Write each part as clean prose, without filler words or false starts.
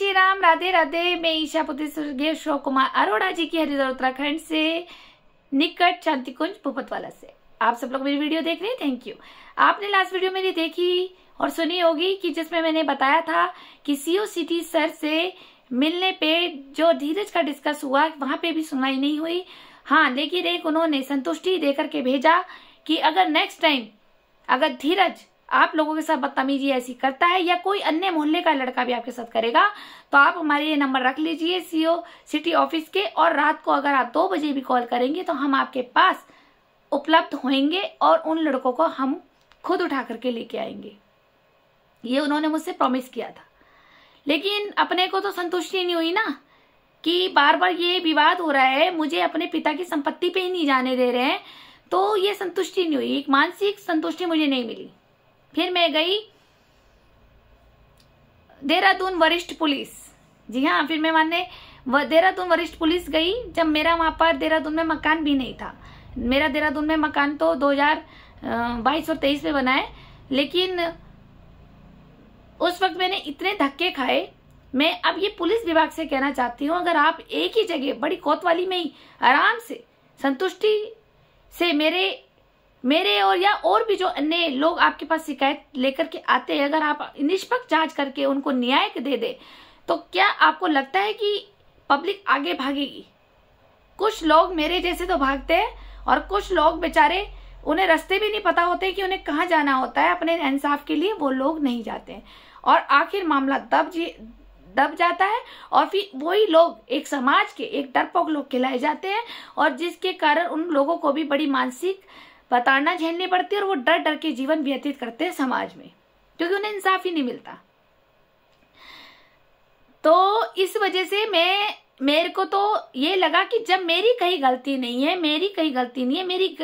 श्री राम, राधे राधे। मैं ईशा पुत्री स्वर्गीय अशोक कुमार अरोड़ा जी की हरिद्वार उत्तराखंड से निकट शांति कुंज भूपतवाला से आप सब लोग मेरी वीडियो देख रहे हैं। Thank you. आपने लास्ट वीडियो मेरी देखी और सुनी होगी कि जिसमें मैंने बताया था कि सीओ सिटी सर से मिलने पे जो धीरज का डिस्कस हुआ वहां पे भी सुनवाई नहीं हुई। हाँ, लेकिन एक उन्होंने संतुष्टि देकर के भेजा कि अगर नेक्स्ट टाइम अगर धीरज आप लोगों के साथ बदतमीजी ऐसी करता है या कोई अन्य मोहल्ले का लड़का भी आपके साथ करेगा तो आप हमारे ये नंबर रख लीजिए सीओ सिटी ऑफिस के, और रात को अगर आप 2 बजे भी कॉल करेंगे तो हम आपके पास उपलब्ध होंगे और उन लड़कों को हम खुद उठा करके लेके आएंगे। ये उन्होंने मुझसे प्रॉमिस किया था। लेकिन अपने को तो संतुष्टि नहीं हुई ना कि बार बार ये विवाद हो रहा है, मुझे अपने पिता की संपत्ति पे ही नहीं जाने दे रहे हैं, तो ये संतुष्टि नहीं हुई, एक मानसिक संतुष्टि मुझे नहीं मिली। फिर मैं गई देहरादून वरिष्ठ पुलिस। जी हाँ, फिर मैं मानने देहरादून वरिष्ठ पुलिस गई जब मेरा वहां पर देहरादून में मकान भी नहीं था। मेरा देहरादून में मकान तो 2022 और 23 में बना है, लेकिन उस वक्त मैंने इतने धक्के खाए। मैं अब ये पुलिस विभाग से कहना चाहती हूँ, अगर आप एक ही जगह बड़ी कोतवाली में ही आराम से संतुष्टि से मेरे और भी जो अन्य लोग आपके पास शिकायत लेकर के आते हैं, अगर आप निष्पक्ष जांच करके उनको न्याय दे दे तो क्या आपको लगता है कि पब्लिक आगे भागेगी? कुछ लोग मेरे जैसे तो भागते हैं और कुछ लोग बेचारे उन्हें रास्ते भी नहीं पता होते कि उन्हें कहाँ जाना होता है अपने इंसाफ के लिए, वो लोग नहीं जाते हैं और आखिर मामला दब जाता है और फिर वही लोग एक समाज के एक डरपोक लोग कहलाए जाते हैं और जिसके कारण उन लोगों को भी बड़ी मानसिक प्रताड़ना झेलनी पड़ती है और वो डर डर के जीवन व्यतीत करते हैं समाज में, क्योंकि उन्हें इंसाफ ही नहीं मिलता। तो इस वजह से मेरे को तो ये लगा कि जब मेरी कहीं गलती नहीं है,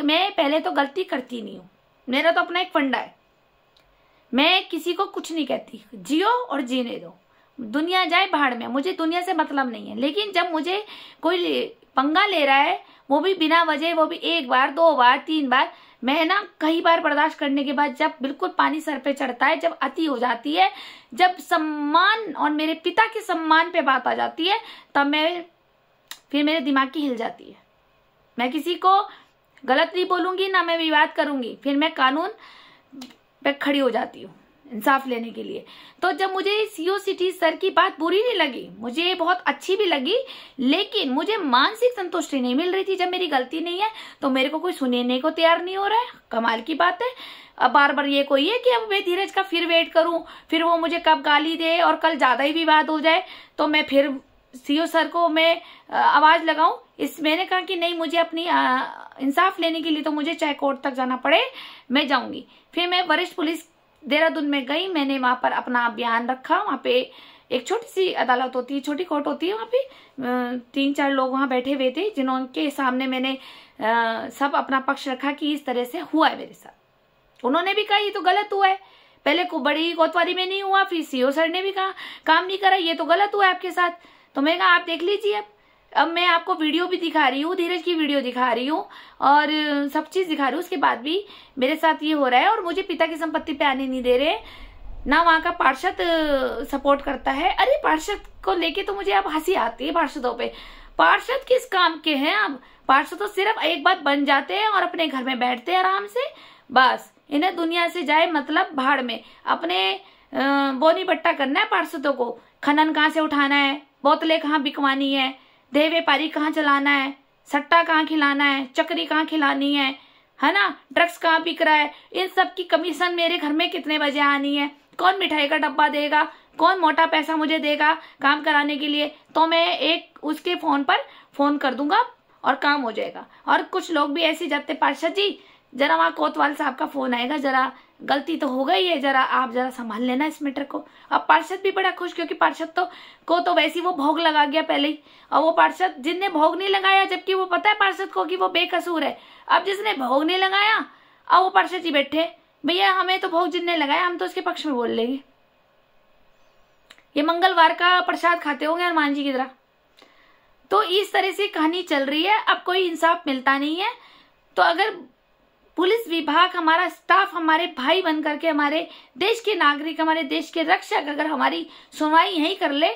मैं पहले तो गलती करती नहीं हूँ। मेरा तो अपना एक फंडा है, मैं किसी को कुछ नहीं कहती, जियो और जीने दो, दुनिया जाए भाड़ में, मुझे दुनिया से मतलब नहीं है। लेकिन जब मुझे कोई पंगा ले रहा है, वो भी बिना वजह, वो भी 1 बार 2 बार 3 बार, मैं ना कई बार बर्दाश्त करने के बाद जब बिल्कुल पानी सर पे चढ़ता है, जब अति हो जाती है, जब सम्मान और मेरे पिता के सम्मान पे बात आ जाती है, तब फिर मेरे दिमाग की हिल जाती है। मैं किसी को गलत नहीं बोलूंगी, ना मैं विवाद करूंगी, फिर मैं कानून पे खड़ी हो जाती हूँ इंसाफ लेने के लिए। तो जब मुझे सीओ सिटी सर की बात बुरी नहीं लगी, मुझे बहुत अच्छी भी लगी, लेकिन मुझे मानसिक संतुष्टि नहीं मिल रही थी। जब मेरी गलती नहीं है तो मेरे को कोई सुनने को तैयार नहीं हो रहा है। कमाल की बात है। अब बार बार ये कोई है कि अब मैं धीरज का फिर वेट करूं, फिर वो मुझे कब गाली दे और कल ज्यादा ही विवाद हो जाए तो मैं फिर सीओ सर को मैं आवाज लगाऊं। मैंने कहा कि नहीं, मुझे अपनी इंसाफ लेने के लिए तो मुझे चाहे कोर्ट तक जाना पड़े, मैं जाऊंगी। फिर मैं वरिष्ठ पुलिस देहरादून में गई, मैंने वहां पर अपना बयान रखा। वहां पे एक छोटी सी अदालत होती है, छोटी कोर्ट होती है, वहां पे 3-4 लोग वहां बैठे हुए थे जिनके सामने मैंने सब अपना पक्ष रखा कि इस तरह से हुआ है मेरे साथ। उन्होंने भी कहा ये तो गलत हुआ है, पहले को बड़ी कोतवाली में नहीं हुआ, फिर सीओ सर ने भी कहा काम नहीं करा, ये तो गलत हुआ है आपके साथ। तो मैं कहा आप देख लीजिए। अब मैं आपको वीडियो भी दिखा रही हूँ, धीरज की वीडियो दिखा रही हूँ और सब चीज दिखा रही हूँ, उसके बाद भी मेरे साथ ये हो रहा है और मुझे पिता की संपत्ति पे आने नहीं दे रहे ना। वहां का पार्षद सपोर्ट करता है। अरे पार्षद को लेके तो मुझे अब हंसी आती है पार्षदों पे। पार्षद किस काम के हैं? अब पार्षद तो सिर्फ एक बात बन जाते हैं और अपने घर में बैठते हैं आराम से, बस इन्हें दुनिया से जाए मतलब भाड़ में। अपने बोनी बट्टा करना है पार्षदों को, खनन कहाँ से उठाना है, बोतलें कहाँ बिकवानी है, देह व्यापारी कहाँ चलाना है, सट्टा कहाँ खिलाना है, चक्री कहाँ खिलानी है ना, ड्रग्स कहाँ बिक रहा है, इन सब की कमीशन मेरे घर में कितने बजे आनी है, कौन मिठाई का डब्बा देगा, कौन मोटा पैसा मुझे देगा काम कराने के लिए, तो मैं एक उसके फोन पर फोन कर दूंगा और काम हो जाएगा। और कुछ लोग भी ऐसे जाते, पार्षद जी जरा वहां कोतवाल साहब का फोन आएगा, जरा गलती तो हो गई है, जरा आप जरा संभाल लेना इस मैटर को। अब पार्षद भी बड़ा खुश, क्योंकि पार्षद को वैसे वो भोग लगा गया पहले ही, और वो पार्षद जिनने भोग नहीं लगाया, जबकि वो पता है पार्षद को कि वो बेकसूर है, अब जिसने भोग नहीं लगाया अब वो पार्षद जी बैठे, भैया हमें तो भोग जिनने लगाया हम तो उसके पक्ष में बोल लेंगे। ये मंगलवार का प्रसाद खाते होंगे हनुमान जी की तरह। तो इस तरह से कहानी चल रही है। अब कोई इंसाफ मिलता नहीं है। तो अगर पुलिस विभाग, हमारा स्टाफ, हमारे भाई बनकर के, हमारे देश के नागरिक, हमारे देश के रक्षक अगर हमारी सुनवाई यहीं कर ले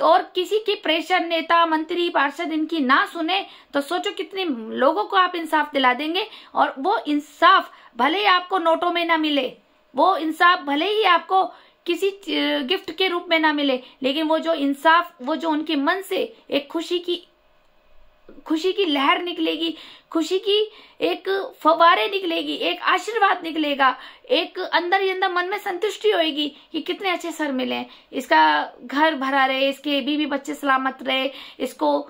तो और किसी की प्रेशर, नेता मंत्री पार्षद इनकी ना सुने तो सोचो कितने लोगों को आप इंसाफ दिला देंगे। और वो इंसाफ भले ही आपको नोटों में ना मिले, वो इंसाफ भले ही आपको किसी गिफ्ट के रूप में ना मिले, लेकिन वो जो इंसाफ, वो जो उनके मन से एक खुशी की लहर निकलेगी, खुशी की एक फव्वारे निकलेगी, एक आशीर्वाद निकलेगा, एक अंदर ही अंदर मन में संतुष्टि होएगी कि कितने अच्छे सर मिले, इसका घर भरा रहे, इसके बीवी बच्चे सलामत रहे, इसको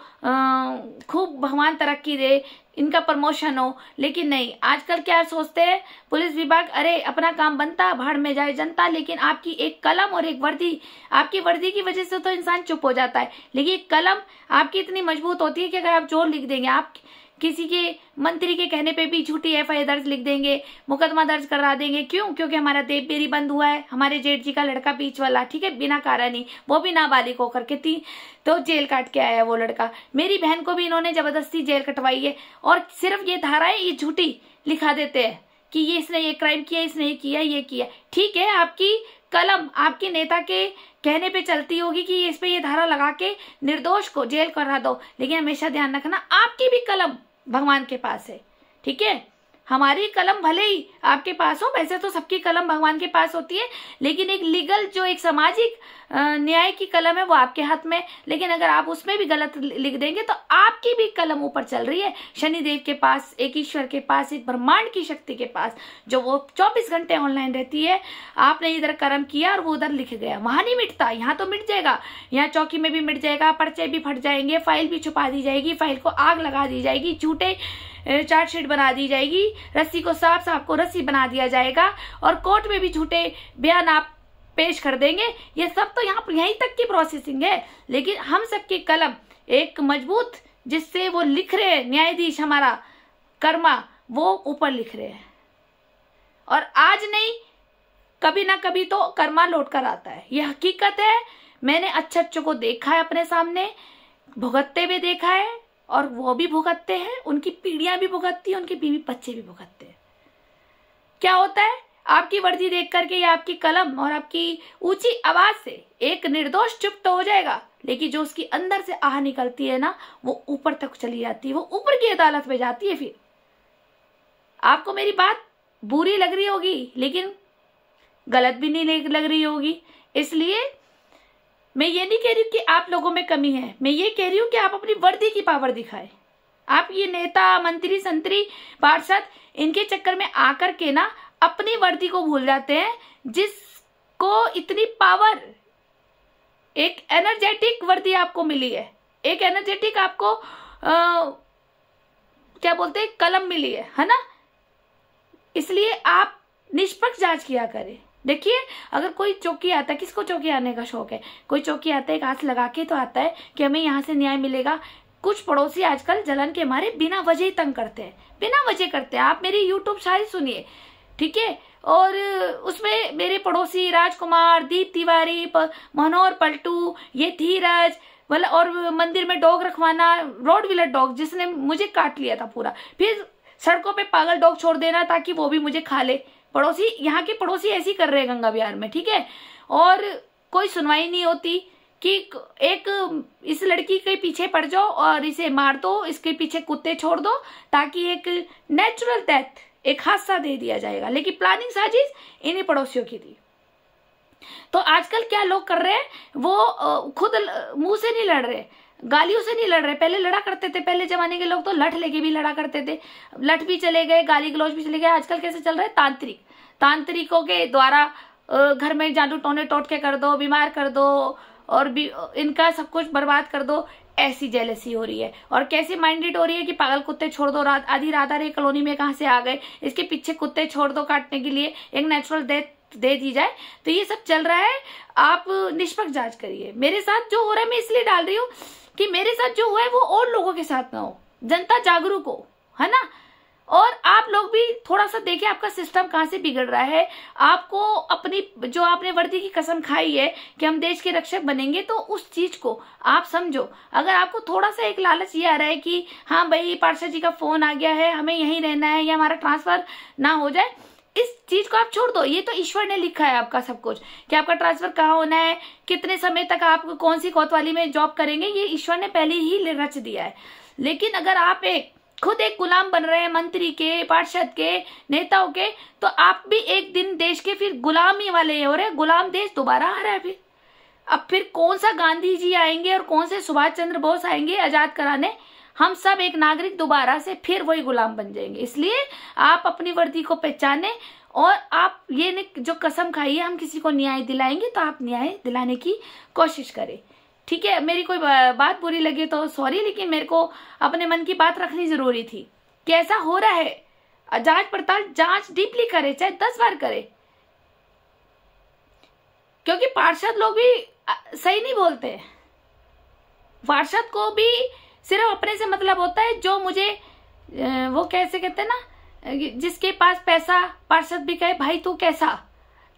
खूब भगवान तरक्की दे, इनका प्रमोशन हो। लेकिन नहीं, आजकल क्या सोचते हैं पुलिस विभाग, अरे अपना काम बनता, भाड़ में जाए जनता। लेकिन आपकी एक कलम और एक वर्दी, आपकी वर्दी की वजह से तो इंसान चुप हो जाता है, लेकिन कलम आपकी इतनी मजबूत होती है कि अगर आप जोर लिख देंगे, आप किसी के मंत्री के कहने पे भी झूठी एफआईआर दर्ज लिख देंगे, मुकदमा दर्ज करा देंगे। क्यों? क्योंकि हमारा देवबेरी बंद हुआ है, हमारे जेठ जी का लड़का बीच वाला, ठीक है, बिना कारण ही, वो भी नाबालिग होकर के थी तो जेल काट के आया वो लड़का। मेरी बहन को भी इन्होंने जबरदस्ती जेल कटवाई है, और सिर्फ ये धाराएं ये झूठी लिखा देते हैं कि ये इसने ये क्राइम किया, इसने ये किया, ये किया। ठीक है, आपकी कलम आपके नेता के कहने पे चलती होगी कि इस पे ये धारा लगा के निर्दोष को जेल करा दो, लेकिन हमेशा ध्यान रखना आपकी भी कलम भगवान के पास है, ठीक है। हमारी कलम भले ही आपके पास हो, वैसे तो सबकी कलम भगवान के पास होती है, लेकिन एक लीगल जो एक सामाजिक न्याय की कलम है वो आपके हाथ में। लेकिन अगर आप उसमें भी गलत लिख देंगे तो आपकी भी कलम ऊपर चल रही है शनिदेव के पास, एक ईश्वर के पास, एक ब्रह्मांड की शक्ति के पास, जो वो 24 घंटे ऑनलाइन रहती है। आपने इधर कर्म किया और वो उधर लिख गया, वहां नहीं मिटता, यहाँ तो मिट जाएगा, यहाँ चौकी में भी मिट जाएगा, पर्चे भी फट जाएंगे, फाइल भी छुपा दी जाएगी, फाइल को आग लगा दी जाएगी, झूठे चार्जशीट बना दी जाएगी, रस्सी को सांप को रस्सी बना दिया जाएगा, और कोर्ट में भी झूठे बयान आप पेश कर देंगे। ये सब तो यहाँ यहीं तक की प्रोसेसिंग है, लेकिन हम सबकी कलम एक मजबूत, जिससे वो लिख रहे हैं न्यायाधीश हमारा कर्मा, वो ऊपर लिख रहे हैं, और आज नहीं कभी ना कभी तो कर्मा लौट कर आता है। ये हकीकत है, मैंने अच्छे को देखा है, अपने सामने भुगतते हुए देखा है, और वो भी भुगतते हैं, उनकी पीढ़ियां भी भुगतती है, उनके बीवी बच्चे भी भुगतते हैं। क्या होता है, आपकी वर्दी देख करके या आपकी कलम और आपकी ऊंची आवाज से एक निर्दोष चुप तो हो जाएगा, लेकिन जो उसकी अंदर से आह निकलती है ना, वो ऊपर तक चली जाती है, वो ऊपर की अदालत में जाती है। फिर आपको मेरी बात बुरी लग रही होगी, लेकिन गलत भी नहीं लग रही होगी। इसलिए मैं ये नहीं कह रही हूँ कि आप लोगों में कमी है, मैं ये कह रही हूँ कि आप अपनी वर्दी की पावर दिखाएं। आप ये नेता मंत्री संतरी पार्षद इनके चक्कर में आकर के ना अपनी वर्दी को भूल जाते हैं, जिसको इतनी पावर, एक एनर्जेटिक वर्दी आपको मिली है, एक एनर्जेटिक आपको क्या बोलते हैं, कलम मिली है ना। इसलिए आप निष्पक्ष जांच किया करें। देखिए, अगर कोई चौकी आता है, किसको चौकी आने का शौक है, कोई चौकी आता है, एक आस लगा के तो आता है कि हमें यहाँ से न्याय मिलेगा। कुछ पड़ोसी आजकल जलन के मारे बिना वजह ही तंग करते हैं, बिना वजह करते हैं। आप मेरी यूट्यूब सारी सुनिए, ठीक है, और उसमें मेरे पड़ोसी राजकुमार, दीप तिवारी, मनोहर पलटू, ये धीरज, और मंदिर में डॉग रखवाना, रोड व्हीलर डॉग जिसने मुझे काट लिया था पूरा, फिर सड़कों पे पागल डॉग छोड़ देना ताकि वो भी मुझे खा ले। पड़ोसी, यहाँ के पड़ोसी ऐसी कर रहे हैं गंगा बिहार में, ठीक है, और कोई सुनवाई नहीं होती कि एक इस लड़की के पीछे पड़ जाओ और इसे मार दो, इसके पीछे कुत्ते छोड़ दो, ताकि एक नेचुरल डेथ, एक हादसा दे दिया जाएगा। लेकिन प्लानिंग साजिश इन्हीं पड़ोसियों की थी। तो आजकल क्या लोग कर रहे हैं, वो खुद मुंह से नहीं लड़ रहे, गालियों से नहीं लड़ रहे। पहले लड़ा करते थे, पहले जमाने के लोग तो लठ लेके भी लड़ा करते थे, लठ भी चले गए, गाली गलौज भी चले गए। आजकल कैसे चल रहा है, तांत्रिकों के द्वारा घर में जादू टोने टोटके कर दो, बीमार कर दो, और भी इनका सब कुछ बर्बाद कर दो। ऐसी जेलसी हो रही है, और कैसी माइंडेड हो रही है कि पागल कुत्ते छोड़ दो, आधी रात आ रही कॉलोनी में कहाँ से आ गए, इसके पीछे कुत्ते छोड़ दो काटने के लिए, एक नेचुरल डेथ दे दी जाए। तो ये सब चल रहा है, आप निष्पक्ष जांच करिए। मेरे साथ जो हो रहा है मैं इसलिए डाल रही हूँ कि मेरे साथ जो हुआ है वो और लोगों के साथ ना हो, जनता जागरूक हो, है ना। और आप लोग भी थोड़ा सा देखिए आपका सिस्टम कहाँ से बिगड़ रहा है। आपको अपनी, जो आपने वर्दी की कसम खाई है कि हम देश के रक्षक बनेंगे, तो उस चीज को आप समझो। अगर आपको थोड़ा सा एक लालच ये आ रहा है कि हाँ भाई पार्षद जी का फोन आ गया है, हमें यहीं रहना है या हमारा ट्रांसफर ना हो जाए, इस चीज को आप छोड़ दो, ये तो ईश्वर ने लिखा है आपका सब कुछ, कि आपका ट्रांसफर कहाँ होना है, कितने समय तक आप कौन सी कोतवाली में जॉब करेंगे, ये ईश्वर ने पहले ही रच दिया है। लेकिन अगर आप खुद एक गुलाम बन रहे हैं मंत्री के, पार्षद के, नेताओं के, तो आप भी एक दिन देश के फिर गुलामी वाले हो रहे, गुलाम देश दोबारा आ रहा है फिर। अब फिर कौन सा गांधी जी आएंगे और कौन से सुभाष चंद्र बोस आएंगे आजाद कराने, हम सब एक नागरिक दोबारा से फिर वही गुलाम बन जाएंगे। इसलिए आप अपनी वर्दी को पहचाने, और आप ये जो कसम खाई है हम किसी को न्याय दिलाएंगे, तो आप न्याय दिलाने की कोशिश करें, ठीक है। मेरी कोई बात बुरी लगी तो सॉरी, लेकिन मेरे को अपने मन की बात रखनी जरूरी थी कि ऐसा हो रहा है। जांच पड़ताल, जांच डीपली करे, चाहे 10 बार करे, क्योंकि पार्षद लोग भी सही नहीं बोलते। पार्षद को भी सिर्फ अपने से मतलब होता है, जो मुझे वो कैसे कहते हैं ना, जिसके पास पैसा, पार्षद भी कहे भाई तू कैसा,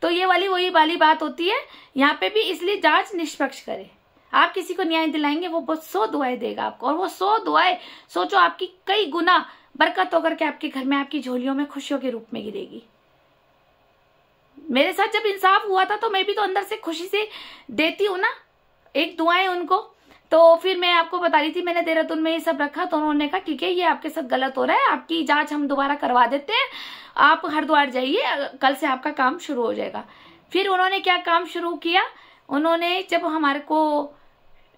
तो ये वही वाली बात होती है यहाँ पे भी। इसलिए जांच निष्पक्ष करे, आप किसी को न्याय दिलाएंगे वो बहुत 100 दुआएं देगा आपको, और वो 100 दुआएं सोचो आपकी कई गुना बरकत होकर के आपके घर में, आपकी झोलियों में खुशियों के रूप में गिरेगी। मेरे साथ जब इंसाफ हुआ था तो मैं भी तो अंदर से खुशी से देती हूँ ना एक दुआएं उनको। तो फिर मैं आपको बता रही थी, मैंने देहरादून में ये सब रखा, तो उन्होंने कहा ठीक है ये आपके साथ गलत हो रहा है, आपकी जांच हम दोबारा करवा देते हैं, आप हरिद्वार जाइए, कल से आपका काम शुरू हो जाएगा। फिर उन्होंने क्या काम शुरू किया, उन्होंने जब हमारे को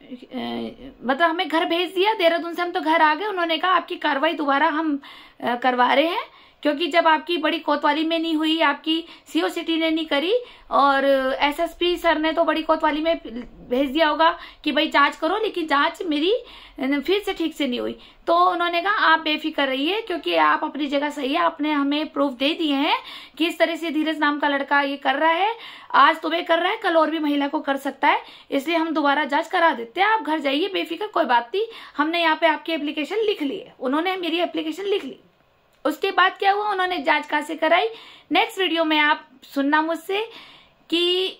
मतलब हमें घर भेज दिया, देहरादून से हम तो घर आ गए, उन्होंने कहा आपकी कार्रवाई दोबारा हम करवा रहे हैं, क्योंकि जब आपकी बड़ी कोतवाली में नहीं हुई, आपकी सीओ सिटी ने नहीं करी, और एसएसपी सर ने तो बड़ी कोतवाली में भेज दिया होगा कि भाई जांच करो, लेकिन जांच मेरी फिर से ठीक से नहीं हुई। तो उन्होंने कहा आप बेफिक्र रहिए, क्योंकि आप अपनी जगह सही है, आपने हमें प्रूफ दे दिए हैं कि इस तरह से धीरज नाम का लड़का ये कर रहा है, आज तुम्हें कर रहा है, कल और भी महिला को कर सकता है, इसलिए हम दोबारा जांच करा देते हैं, आप घर जाइए बेफिक्र, कोई बात नहीं, हमने यहाँ पे आपकी एप्लीकेशन लिख ली है। उन्होंने मेरी एप्लीकेशन लिख ली। उसके बाद क्या हुआ, उन्होंने जांच कहाँ से कराई, नेक्स्ट वीडियो में आप सुनना मुझसे कि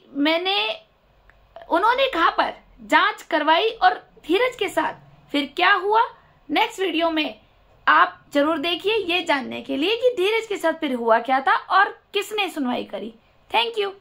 उन्होंने कहाँ पर जांच करवाई और धीरज के साथ फिर क्या हुआ। नेक्स्ट वीडियो में आप जरूर देखिए, ये जानने के लिए कि धीरज के साथ फिर हुआ क्या था और किसने सुनवाई करी। Thank you.